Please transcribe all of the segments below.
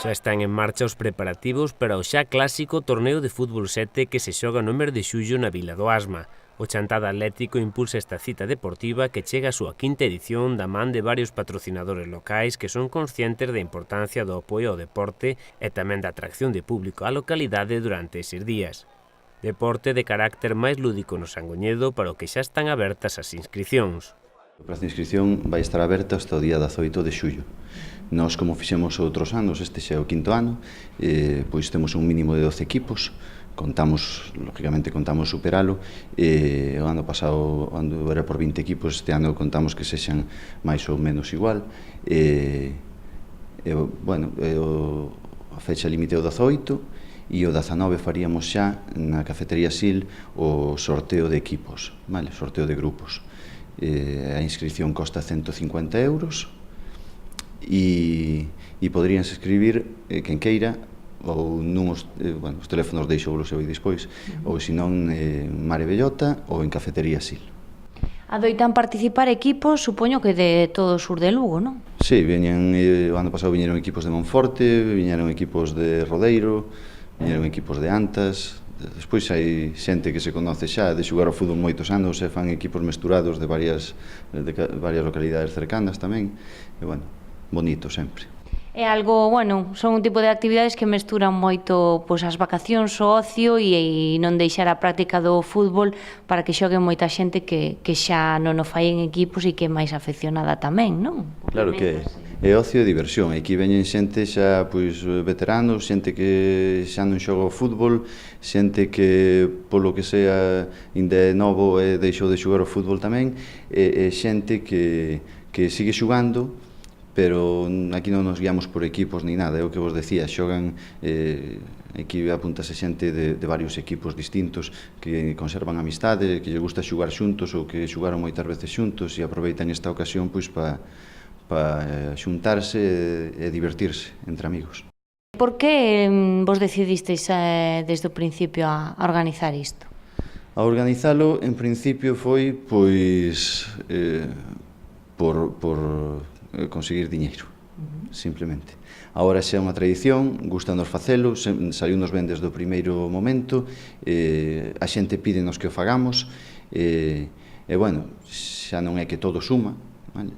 Xa están en marcha os preparativos para o xa clásico torneo de fútbol 7 que se xoga no mes de xullo na Vila do Asma. O Chantada Atlético impulsa esta cita deportiva que chega a súa quinta edición da man de varios patrocinadores locais que son conscientes da importancia do apoio ao deporte e tamén da atracción de público á localidade durante eses días. Deporte de carácter máis lúdico no Sangoñedo para o que xa están abertas as inscricións. O prazo de inscripción vai estar aberto hasta o día 18 de xullo. Nós, como fixemos outros anos, este xa é o quinto ano, pois temos un mínimo de 12 equipos, lógicamente contamos superalo, o ano pasado era por 20 equipos, este ano contamos que sexan máis ou menos igual, a fecha límite é o 18, e o 19 faríamos xa na cafetería Sil o sorteo de equipos, vale? Sorteo de grupos. A inscripción costa 150 euros e poderíanse inscribir quen queira ou os teléfonos deixoulos eu despois, ou senón Mare Bellota ou en cafetería Sil. Adoitan participar equipos, supoño que de todo o sur de Lugo, non? Sí, o ano pasado viñeron equipos de Monforte, viñeron equipos de Rodeiro, viñeron equipos de Antas. Despois hai xente que se conoce xa de xogar ao fútbol moitos anos e fan equipos mesturados de varias localidades cercanas tamén, e bonito sempre. É algo, son un tipo de actividades que mesturan moito as vacacións, o ocio e non deixar a práctica do fútbol para que xogue moita xente que xa non o fai en equipos e que é máis afeccionada tamén, non? Claro que é ocio e diversión. Aquí veñen xente xa veteranos, xente que xa non xoga o fútbol, xente que polo que sea ainda é novo e deixou de xogar o fútbol tamén, e xente que sigue xogando, pero aquí non nos guiamos por equipos ni nada, é o que vos decía, xogan, aquí apuntase xente de varios equipos distintos que conservan amistade, que lle gusta xogar xuntos ou que xogaron moitas veces xuntos e aproveitan esta ocasión para xuntarse e divertirse entre amigos. Por que vos decidisteis desde o principio a organizar isto? A organizalo, en principio, foi por conseguir diñeiro, simplemente. Agora xa é unha tradición, gustanos facelo, saliunos ben desde o primeiro momento, a xente pídenos que o fagamos, xa non é que todo suma,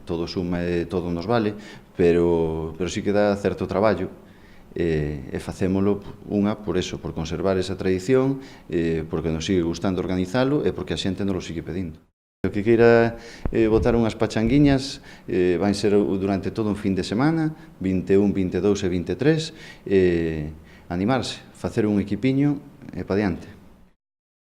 todo suma e todo nos vale, pero sí que dá certo traballo, e facémolo por eso, por conservar esa tradición, porque nos sigue gustando organizalo e porque a xente nos lo sigue pedindo. O que queira botar unhas pachanguiñas van ser durante todo un fin de semana, 21, 22 e 23, animarse, facer un equipiño e pa diante.